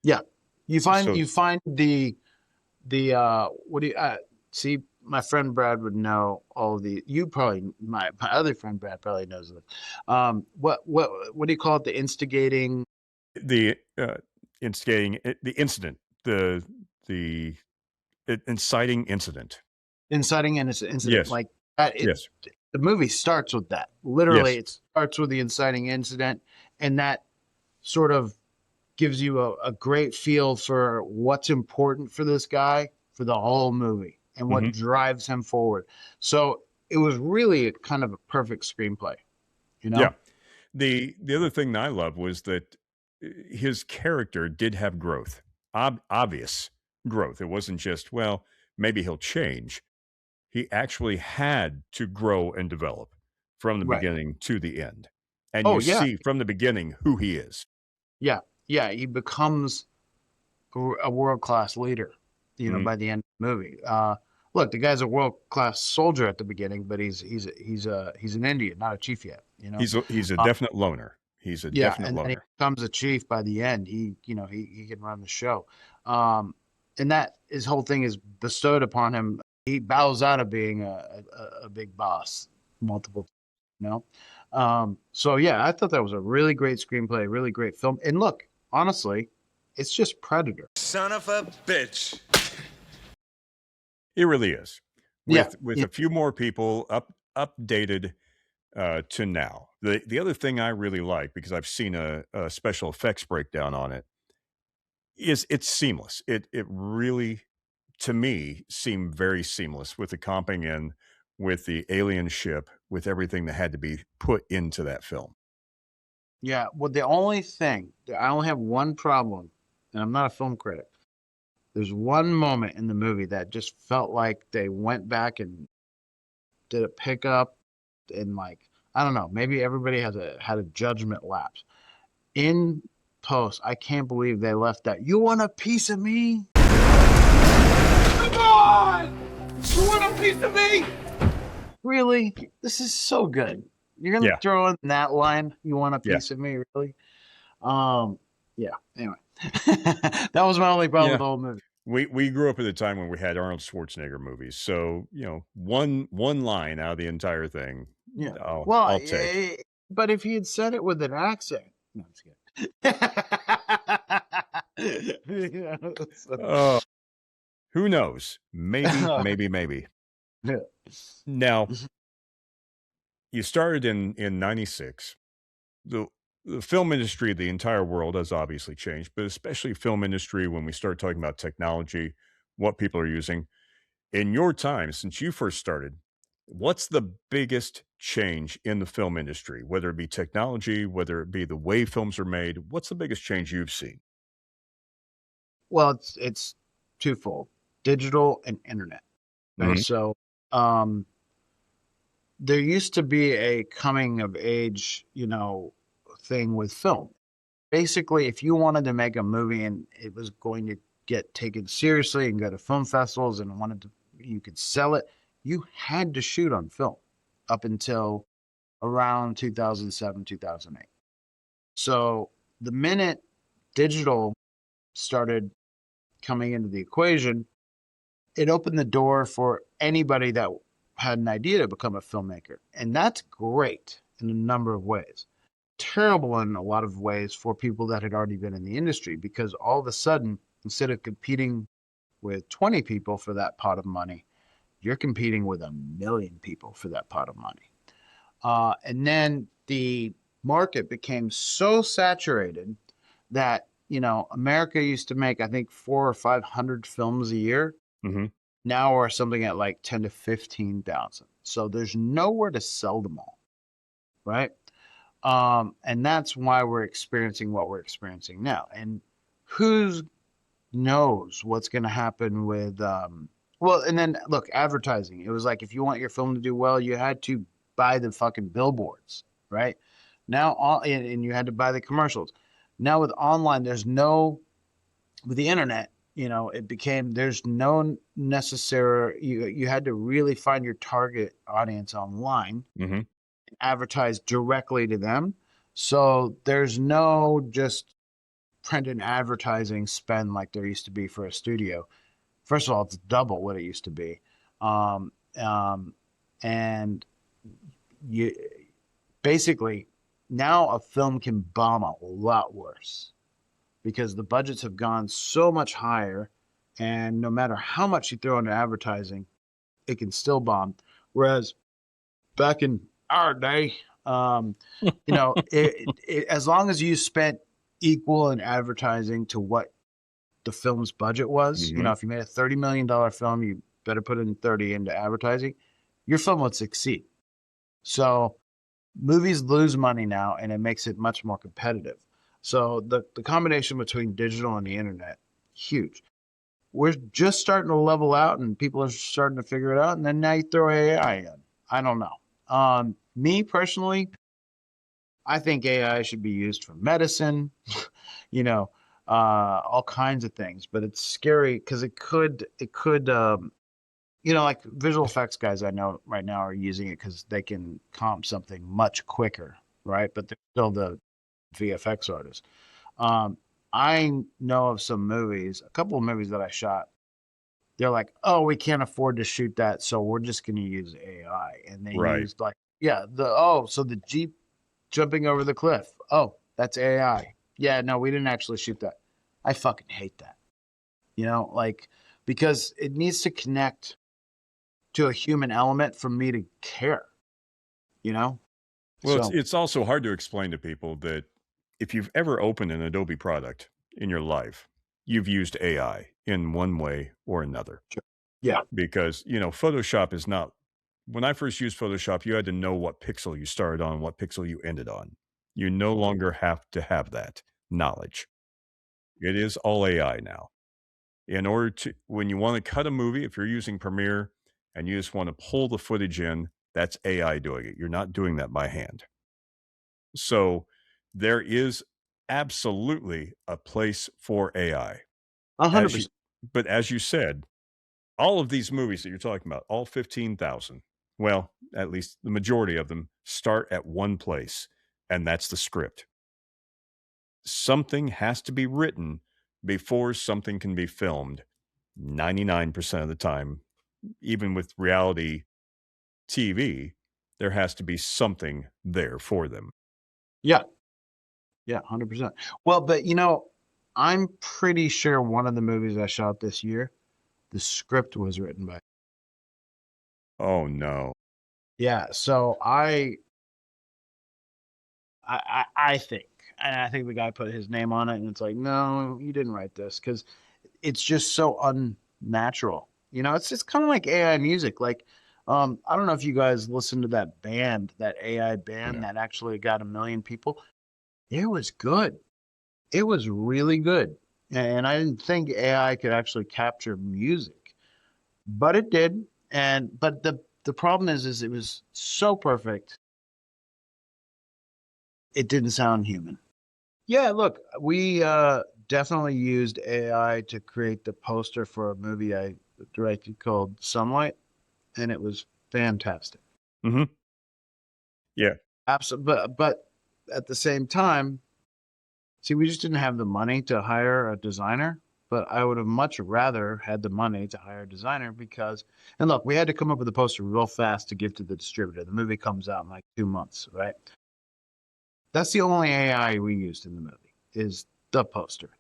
Yeah. You find So- the what do you see? My friend Brad would know all of the. You probably my other friend Brad probably knows this. What do you call it? The instigating. The instigating the incident, the inciting incident. Inciting an incident Yes. like that. Yes. The movie starts with that. Literally, Yes. it starts with the inciting incident, and that sort of gives you a great feel for what's important for this guy for the whole movie and what Mhm. drives him forward. So it was really kind of a perfect screenplay, Yeah. The other thing that I love was that his character did have growth, obvious growth. It wasn't just, well, maybe he'll change. He actually had to grow and develop from the Right. beginning to the end. And Oh, you yeah. see from the beginning who he is. Yeah. He becomes a world-class leader, Mhm. by the end of the movie. Look, the guy's a world-class soldier at the beginning, but he's an Indian, not a chief yet. You know, He's a definite loner. He's a yeah, definite and then he loner. becomes a chief by the end. He can run the show, and that his whole thing is bestowed upon him. He bows out of being a big boss multiple, you know. So yeah, I thought that was a really great screenplay, really great film. And look, honestly, it's just Predator. Son of a bitch. It really is. Yeah, With a few more people updated to now. The other thing I really like, because I've seen a special effects breakdown on it, is it's seamless. It really, to me, seemed very seamless with the comping in, with the alien ship, with everything that had to be put into that film. yeah. Well, the only thing I only have one problem, and I'm not a film critic. There's one moment in the movie that just felt like they went back and did a pickup, and like I don't know, maybe everybody had a judgment lapse in post. I can't believe they left that. You want a piece of me? Come on! You want a piece of me? Really? This is so good. You're gonna Yeah, throw in that line? You want a yeah, piece of me? Really? Yeah. Anyway, that was my only problem with yeah. the whole movie. We grew up at a time when we had Arnold Schwarzenegger movies, so one line out of the entire thing, Yeah. I'll Well, I'll take. but if he had said it with an accent, no, I'm just kidding. Yeah, Oh, who knows? Maybe, maybe, maybe. yeah. Now, you started in '96. The the film industry, the entire world has obviously changed, but especially film industry when we start talking about technology, what people are using. In your time, since you first started, what's the biggest change in the film industry, whether it be technology, whether it be the way films are made? What's the biggest change you've seen? Well, it's twofold: digital and internet. Okay, Mhm. so um, there used to be a coming of age, thing with film. Basically, if you wanted to make a movie and it was going to get taken seriously and go to film festivals and you could sell it, you had to shoot on film up until around 2007, 2008. So the minute digital started coming into the equation, it opened the door for anybody that had an idea to become a filmmaker. And that's great in a number of ways. Terrible in a lot of ways for people that had already been in the industry, because all of a sudden, instead of competing with 20 people for that pot of money, you're competing with 1 million people for that pot of money. And then the market became so saturated that, America used to make, I think, 400 or 500 films a year. Mhm. Now we're something at like 10 to 15,000. So there's nowhere to sell them all, right? And that's why we're experiencing what we're experiencing now. And who knows what's going to happen with, well, and then look, advertising. It was like if you want your film to do well, you had to buy the fucking billboards, right? Now, and you had to buy the commercials. Now with online, with the internet, it became there's no necessary. You had to really find your target audience online, Mhm. advertise directly to them. So there's no just print and advertising spend like there used to be for a studio. First of all, it's double what it used to be. Um, um, and you basically now a film can bomb a lot worse because the budgets have gone so much higher. And no matter how much you throw into advertising, it can still bomb. Whereas back in our day, as long as you spent equal in advertising to what the film's budget was, Mhm. if you made a $30 million film, you better put in 30 into advertising, your film would succeed. So movies lose money now, and it makes it much more competitive. So the combination between digital and the internet, huge. We're just starting to level out, and people are starting to figure it out. And then now you throw AI in. I don't know. Me personally, I think AI should be used for medicine, all kinds of things. But it's scary because it could like visual effects guys I know right now are using it because they can comp something much quicker, right? But they're still the VFX artists. Um, I know of some movies, a couple of movies that I shot. They're like, oh, we can't afford to shoot that, so we're just going to use AI. And they Right. used like, yeah, so the Jeep jumping over the cliff. Oh, that's AI. Yeah, no, we didn't actually shoot that. I fucking hate that. Like, because it needs to connect to a human element for me to care, you know? Well, it's So, it's also hard to explain to people that if you've ever opened an Adobe product in your life, you've used AI in one way or another. sure. Yeah. Because, Photoshop is not when I first used Photoshop, you had to know what pixel you started on, what pixel you ended on. You no longer have to have that knowledge. It is all AI now. In order to when you wanna cut a movie, if you're using Premiere and you just wanna pull the footage in, that's AI doing it. You're not doing that by hand. So, there is absolutely a place for AI. As you 100%. but as you said, all of these movies that you're talking about, all 15,000, well, at least the majority of them start at one place, and that's the script. Something has to be written before something can be filmed 99% of the time. Even with reality TV, there has to be something there for them. Yeah. Yeah. 100%. Well, but I'm pretty sure one of the movies I shot this year, the script was written by. Oh, no. Yeah. So I think, and I think the guy put his name on it, and it's like, no, you didn't write this because it's just so unnatural. It's just kind of like AI music. Like, I don't know if you guys listened to that band, that AI band Yeah. that actually got 1 million people. It was good. It was really good. And I didn't think AI could actually capture music, but it did. But the problem is it was so perfect, it didn't sound human. Yeah, look, we definitely used AI to create the poster for a movie I directed called Sunlight, and it was fantastic. Mhm. Yeah. Absolutely, but at the same time, see, we just didn't have the money to hire a designer. But I would have much rather had the money to hire a designer because, and look, we had to come up with a poster real fast to give to the distributor. The movie comes out in like 2 months, right? That's the only AI we used in the movie is the poster.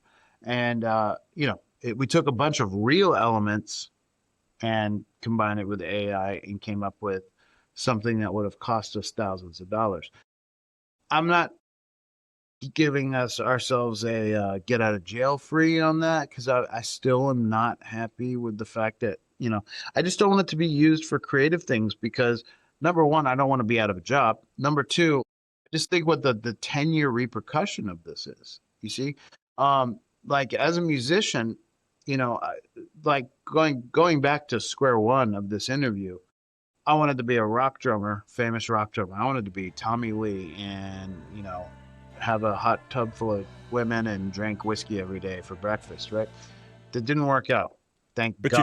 And, we took a bunch of real elements and combined it with AI and came up with something that would have cost us thousands of dollars. I'm not giving ourselves a get out of jail free on that because I still am not happy with the fact that, I just don't want it to be used for creative things because number one, I don't want to be out of a job. Number two, just think what the 10-year repercussion of this is. You see, like as a musician, like going back to square one of this interview, I wanted to be a rock drummer, famous rock drummer. I wanted to be Tommy Lee and, have a hot tub full of women and drink whiskey every day for breakfast, right? That didn't work out. Thank But God.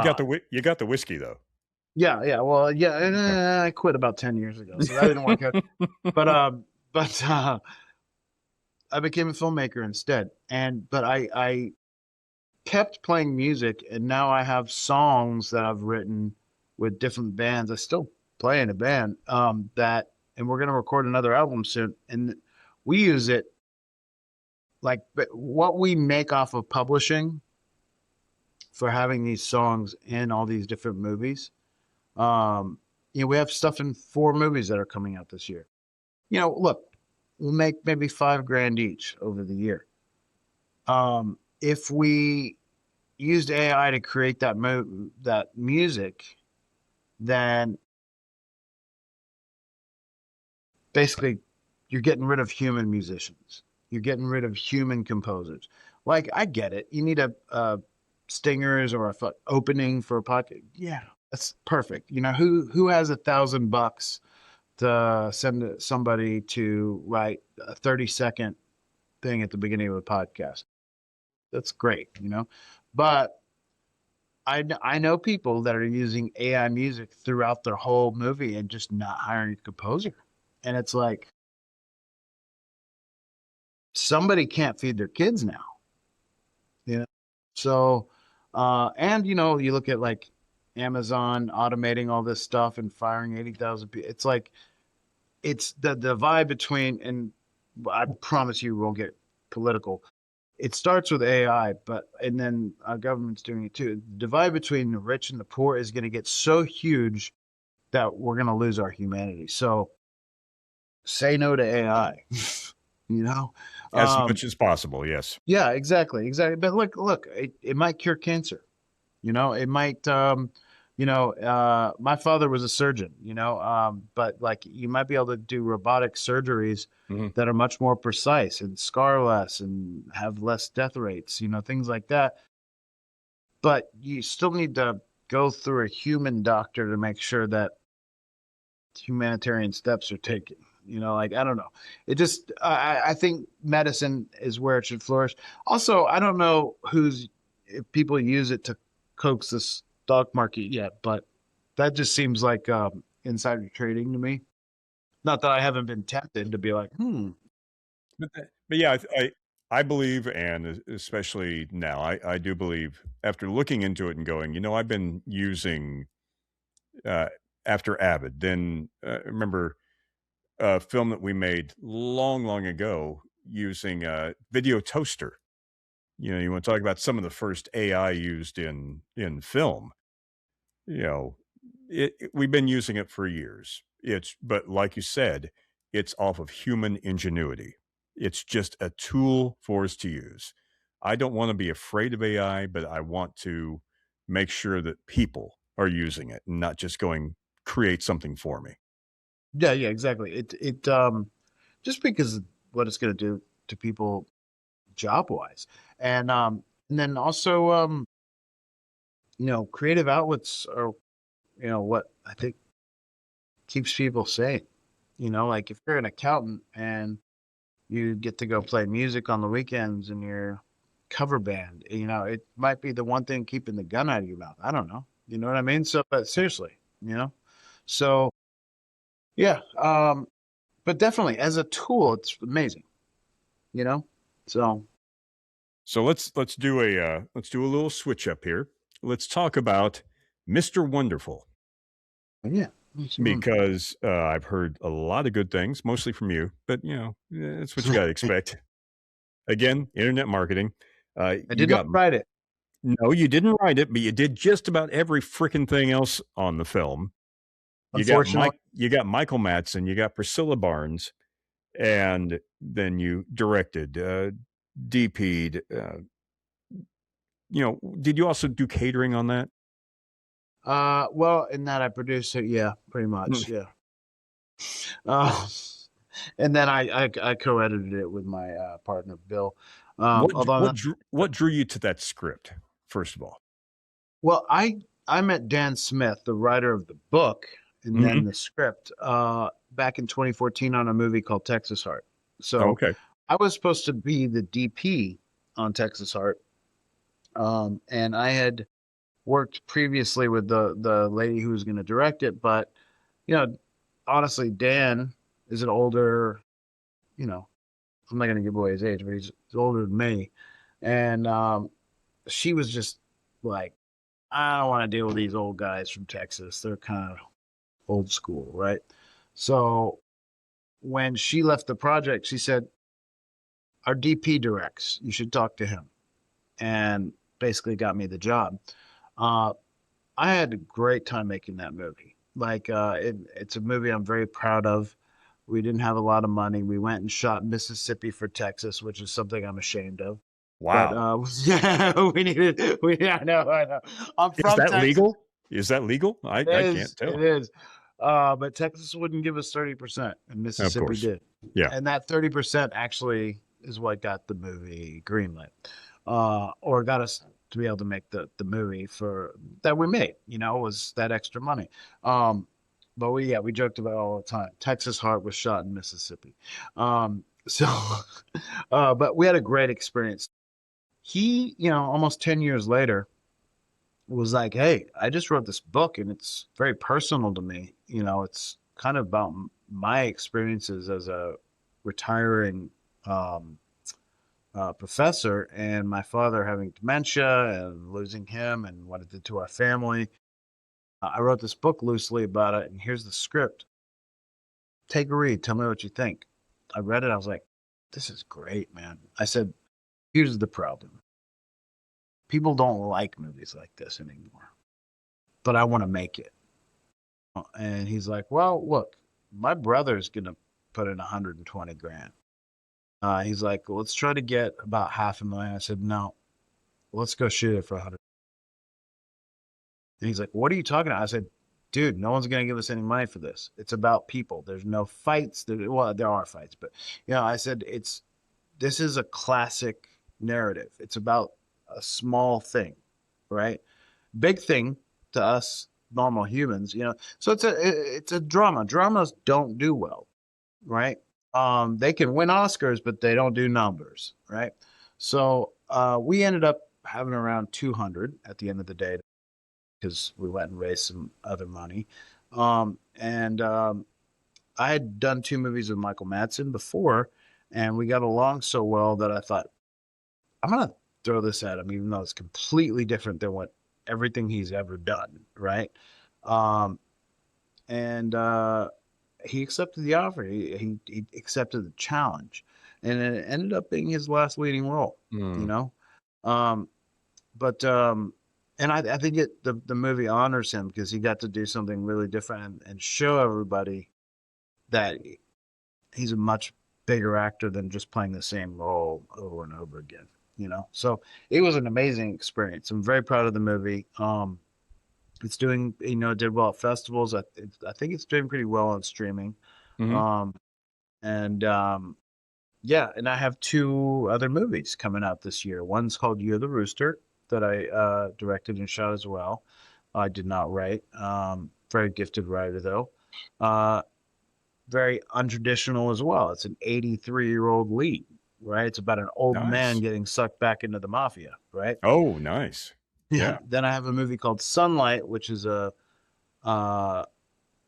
you got the whiskey, though. Yeah, yeah. Well, yeah, and Yeah. I quit about 10 years ago, so that didn't work out. But I became a filmmaker instead. But I kept playing music, and now I have songs that I've written with different bands. I still play in a band and we're going to record another album soon. And we use it like what we make off of publishing for having these songs in all these different movies. Um, we have stuff in 4 movies that are coming out this year. Look, we'll make maybe $5,000 each over the year. If we used AI to create that music, then basically you're getting rid of human musicians. You're getting rid of human composers. Like I get it. You need a stingers or a opening for a podcast. Yeah, that's perfect. Who has $1,000 to send somebody to write a 30-second thing at the beginning of a podcast? That's great. But I know people that are using AI music throughout their whole movie and just not hiring a composer. And it's like somebody can't feed their kids now. You know? So and you know, you look at like Amazon automating all this stuff and firing 80,000 people. It's like it's the divide between, and I promise you won't get political. It starts with AI, but and then our government's doing it too. The divide between the rich and the poor is going to get so huge that we're going to lose our humanity. So say no to AI. You know, As um, much as possible, yes. yeah, exactly, exactly. But look, it might cure cancer. You know, it might. My father was a surgeon. But like you might be able to do robotic surgeries Mhm. that are much more precise and scar less and have less death rates. You know, things like that. But you still need to go through a human doctor to make sure that humanitarian steps are taken. You know, like I don't know. It just I think medicine is where it should flourish. Also, I don't know if people use it to coax the stock market yet, but that just seems like insider trading to me. Not that I haven't been tempted to be like, But yeah, I believe, and especially now, I do believe after looking into it and going, I've been using uh, after Avid. Then remember a film that we made long, long ago using a video toaster. You want to talk about some of the first AI used in film. You know, we've been using it for years. But like you said, it's off of human ingenuity. It's just a tool for us to use. I don't want to be afraid of AI, but I want to make sure that people are using it and not just going create something for me. yeah, yeah, exactly. It just because of what it's going to do to people job wise, and then also creative outlets are what I think keeps people sane. Like if you're an accountant and you get to go play music on the weekends in your cover band, it might be the one thing keeping the gun out of your mouth. I don't know. You know what I mean? So, but seriously, so yeah, but definitely as a tool, it's amazing, you know? So, So let's do a little switch up here. Let's talk about Mr. Wonderful yeah. Makes you wonder. because I've heard a lot of good things, mostly from you, but that's what you got to expect. Again, internet marketing. I You did not got write it, No, you didn't write it, but you did just about every freaking thing else on the film. unfortunately. You got Michael Madsen, you got Priscilla Barnes, and then you directed, DP'd. Did you also do catering on that? Well, in that I produced it, yeah, pretty Mm. much, yeah. Uh, and then I co-edited it with my partner Bill. Although I'm not, What drew you to that script? First of all, well, I met Dan Smith, the writer of the book, and then hmm the script, back in 2014 on a movie called Texas Heart. So okay, I was supposed to be the DP on Texas Heart, and I had worked previously with the lady who was going to direct it, but you know, honestly, Dan is an older, you know, I'm not going to give away his age, but he's older than me. And she was just like, I don't want to deal with these old guys from Texas. They're kind of old school, right? So when she left the project, she said, our DP directs. You should talk to him. And basically got me the job. Uh, I had a great time making that movie. Like, it's a movie I'm very proud of. We didn't have a lot of money. We went and shot Mississippi for Texas, which is something I'm ashamed of. But wow, yeah, we needed. I know, I know. I'm is from that Texas. legal? Is that legal? It I can't is. It tell. is. But Texas wouldn't give us 30%, and Of Mississippi course, did. yeah. And that 30% actually is what got the movie greenlit, or got us to be able to make the movie for that we made. Was that extra money. But we joked about it all the time. Texas Heart was shot in Mississippi. So, but we had a great experience. He, almost 10 years later, was like, "Hey, I just wrote this book and it's very personal to me. You know, it's kind of about my experiences as a retiring um, professor and my father having dementia and losing him and what it did to our family. I wrote this book loosely about it, and here's the script. Take a read. Tell me what you think." I read it. I was like, "This is great, man." I said, "Here's the problem. People don't like movies like this anymore, but I want to make it." And he's like, "Well, look, my brother's gonna put in 120 grand." He's like, "Let's try to get about 500,000." I said, "No, let's go shoot it for 100." And he's like, "What are you talking about?" I said, "Dude, no one's gonna give us any money for this. It's about people. There's no fights. Well, there are fights, but I said this is a classic narrative. It's about a small thing, right? Big thing to us normal humans, So it's a drama. Dramas don't do well, right? They can win Oscars, but they don't do numbers, right? So we ended up having around 200 at the end of the day because we went and raised some other money. And I had done 2 movies with Michael Madsen before, and we got along so well that I thought, I'm gonna throw this at him, even though it's completely different than what everything he's ever done, right? Um, and he accepted the offer. He accepted the challenge, and it ended up being his last leading role. You Mm. know, um, but and I think the movie honors him because he got to do something really different and show everybody that he's a much bigger actor than just playing the same role over and over again. So it was an amazing experience. I'm very proud of the movie. It's doing, it did well at festivals. I think it's doing pretty well on streaming. Hmm. Um, and yeah, and I have 2 other movies coming out this year. One's called You're the Rooster that I directed and shot as well. I did not write. Very gifted writer though. Uh, Very untraditional as well. It's an 83-year-old lead, right? It's about an old man Nice. getting sucked back into the mafia, right? Oh, nice. Yeah. Yeah. Then I have a movie called Sunlight, which is uh, a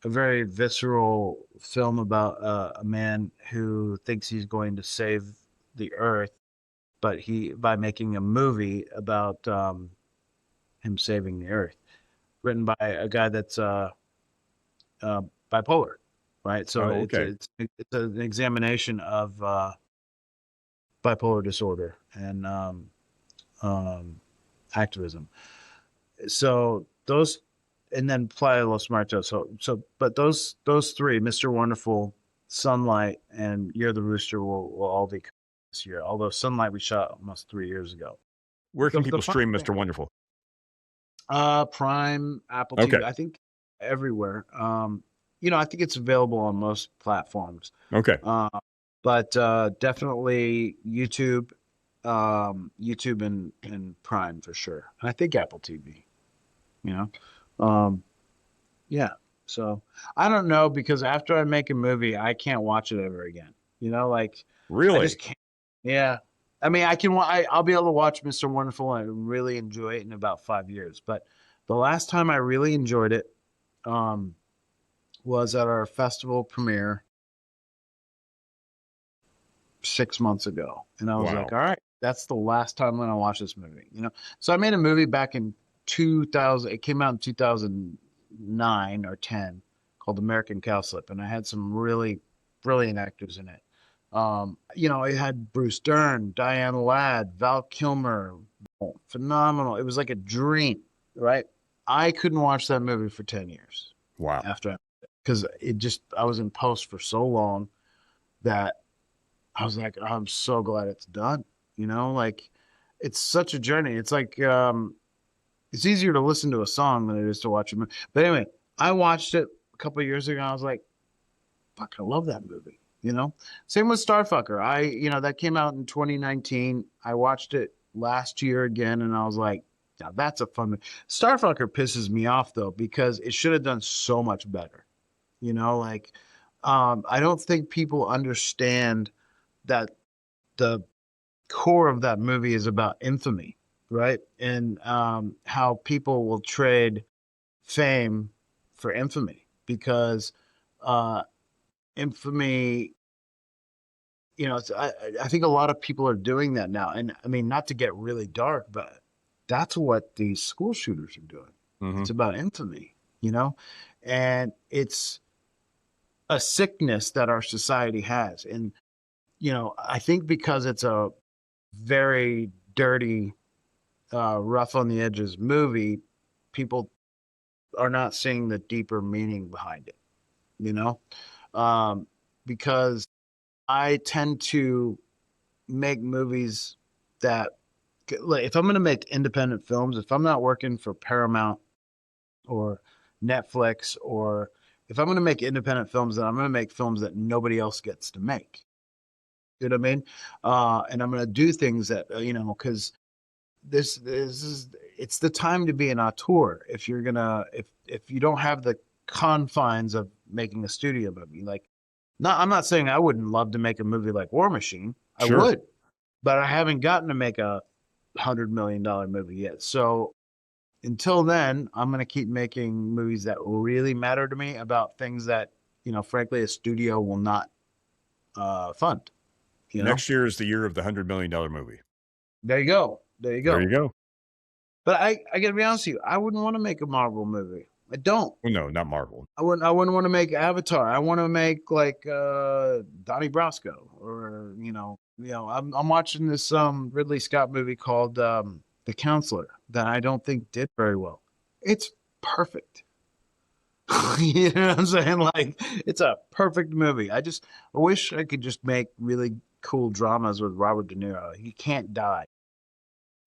very visceral film about a man who thinks he's going to save the earth, but by making a movie about him saving the earth, written by a guy that's uh, bipolar, right? So Oh, it's okay. it's an examination of bipolar disorder and um, activism. So those, and then Playa Los Muertos. But those 3, Mr. Wonderful, Sunlight, and You're the Rooster, will all be this year. Although Sunlight we shot almost 3 years ago. Where can The people fun stream thing, Mr. Wonderful? Prime, Apple Okay. TV, I think everywhere. I think it's available on most platforms. Okay. Uh, but definitely YouTube, YouTube and Prime for sure. And I think Apple TV, you know. Um, yeah. So I don't know because after I make a movie, I can't watch it ever again. Like I just Really? can't. Yeah. I mean, I can. I'll be able to watch Mr. Wonderful and really enjoy it in about 5 years. But the last time I really enjoyed it um, was at our festival premiere 6 months ago, and I was like, Wow. "All right, that's the last time I'm going to watch this movie." So I made a movie back in 2000. It came out in 2009 or 10, called American Cowslip, and I had some really brilliant actors in it. It had Bruce Dern, Diane Ladd, Val Kilmer, phenomenal. It was like a dream, right? I couldn't watch that movie for 10 years Wow. after, because I was in post for so long that I was like, I'm so glad it's done. Like it's such a journey. It's like it's easier to listen to a song than it is to watch a movie. But anyway, I watched it a couple of years ago and I was like, fuck, I love that movie. Same with Starfucker. That came out in 2019. I watched it last year again and I was like, now that's a fun movie. Starfucker pisses me off though because it should have done so much better. Like I don't think people understand that the core of that movie is about infamy. right? And how people will trade fame for infamy because uh, infamy, I think a lot of people are doing that now. And I mean, not to get really dark, but that's what these school shooters are doing. Mm-hmm. It's about infamy, and it's a sickness that our society has. And, I think because it's a very dirty, rough on the edges movie, people are not seeing the deeper meaning behind it, you know? Because I tend to make movies that, like, if I'm going to make independent films, if I'm not working for Paramount or Netflix, or if I'm going to make independent films, then I'm going to make films that nobody else gets to make. You know what I mean? And I'm going to do things that, because this is it's the time to be an auteur. If you're gonna if you don't have the confines of making a studio movie, like, not, I'm not saying I wouldn't love to make a movie like War Machine. I Sure. would, but I haven't gotten to make $100 million movie yet. So until then, I'm gonna keep making movies that really matter to me about things that, frankly, a studio will not fund. Next year is the year of the $100 million movie. There you go. There you There go. you go. But I gotta be honest with you, I wouldn't want to make a Marvel movie. I don't. Well, no, not Marvel. I wouldn't want to make Avatar. I want to make like Donnie Brasco, or I'm watching this Ridley Scott movie called The Counselor that I don't think did very well. It's perfect. You know what I'm saying? Like, it's a perfect movie. I wish I could just make really cool dramas with Robert De Niro. He can't die.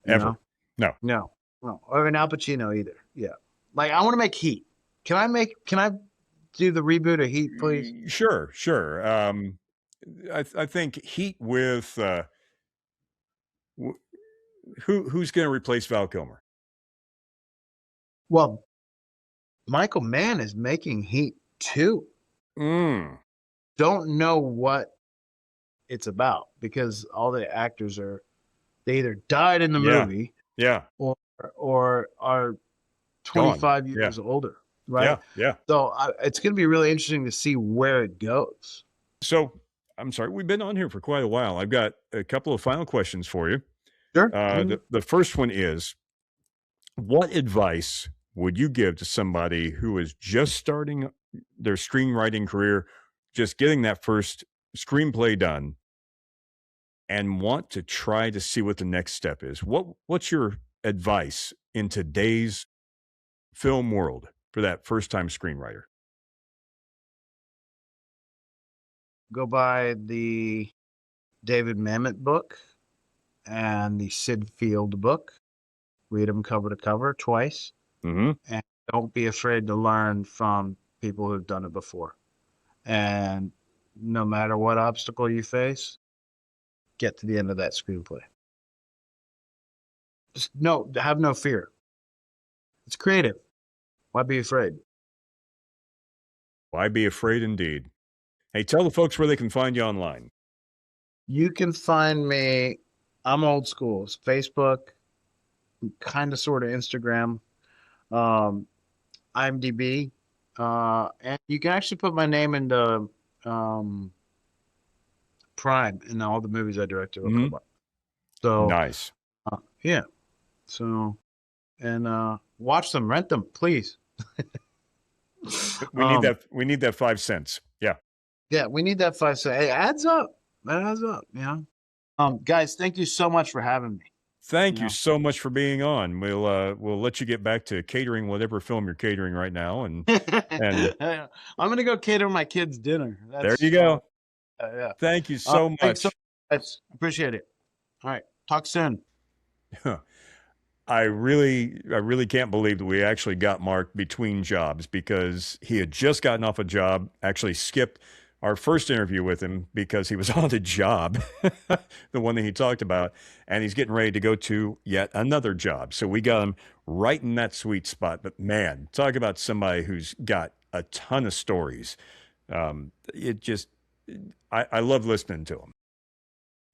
You Ever. know? No. No, or an Al Pacino either. Yeah, like, I want to make Heat. Can I do the reboot of Heat, please? Sure, sure. I think Heat with who's going to replace Val Kilmer? Well, Michael Mann is making Heat too. Mm. Don't know what it's about because all the actors they either died in the Yeah. movie, Yeah. or are Gone. 25 Yeah. years older, right? Yeah. So it's going to be really interesting to see where it goes. So I'm sorry, we've been on here for quite a while. I've got a couple of final questions for you. Sure. The first one is, what advice would you give to somebody who is just starting their screenwriting career, just getting that first screenplay done, and want to try to see what the next step is? What's your advice in today's film world for that first-time screenwriter? Go buy the David Mamet book and the Sid Field book. Read them cover to cover twice. Mm-hmm. And don't be afraid to learn from people who've done it before. And no matter what obstacle you face, get to the end of that screenplay. Just have no fear. It's creative. Why be afraid? Why be afraid indeed? Hey, tell the folks where they can find you online. You can find me, I'm old school. It's Facebook, kind of sort of Instagram, IMDb, and you can actually put my name into Prime in all the movies I directed. Mhm. So Nice. yeah, so, and watch them, rent them, please. We need that. We need that 5 cents. Yeah. Yeah, we need that 5 cents. It adds up. It adds up. Guys, thank you so much for having me. Thank you Yeah. so much for being on. We'll let you get back to catering whatever film you're catering right now, and I'm gonna go cater my kids dinner. there you go. Yeah. Thank you so Thanks much. so much. Appreciate it. All right. Talk soon. I really can't believe that we actually got Mark between jobs, because he had just gotten off a job, actually skipped our first interview with him because he was on the job, the one that he talked about, and he's getting ready to go to yet another job. So we got him right in that sweet spot. But man, talk about somebody who's got a ton of stories. I love listening to him.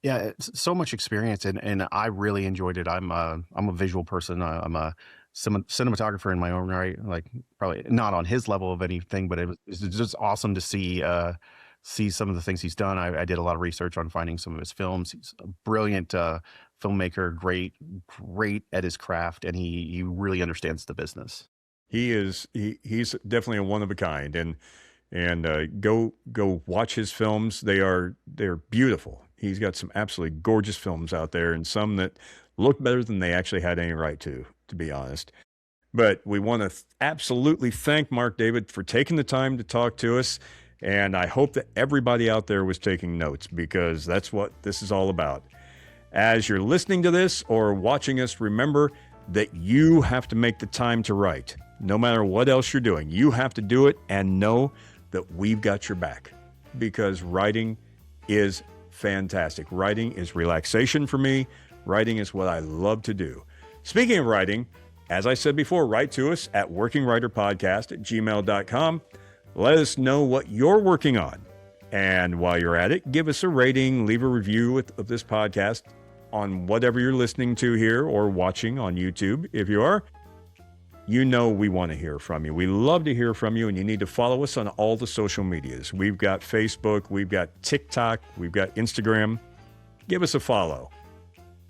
Yeah, it's so much experience, and I really enjoyed it. I'm a visual person. I'm a cinematographer in my own right. Like probably not on his level of anything, but it's just awesome to see some of the things he's done. I did a lot of research on finding some of his films. He's a brilliant filmmaker, great at his craft, and he really understands the business. He's definitely a one of a kind, and go watch his films. They're beautiful. He's got some absolutely gorgeous films out there, and some that look better than they actually had any right to be honest. But we want to absolutely thank Mark David for taking the time to talk to us. And I hope that everybody out there was taking notes, because that's what this is all about. As you're listening to this or watching us, remember that you have to make the time to write. No matter what else you're doing, you have to do it, and know that we've got your back, because writing is fantastic. Writing is relaxation for me. Writing is what I love to do. Speaking of writing, as I said before, write to us at workingwriterpodcast@gmail.com. Let us know what you're working on. And while you're at it, give us a rating, leave a review of this podcast on whatever you're listening to here or watching on YouTube. If you are, you know we want to hear from you. We love to hear from you, and you need to follow us on all the social medias. We've got Facebook, we've got TikTok, we've got Instagram. Give us a follow.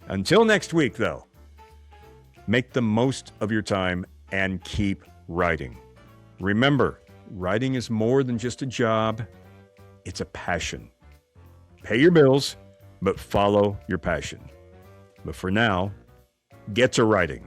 Until next week, though, make the most of your time and keep writing. Remember, writing is more than just a job. It's a passion. Pay your bills, but follow your passion. But for now, get to writing.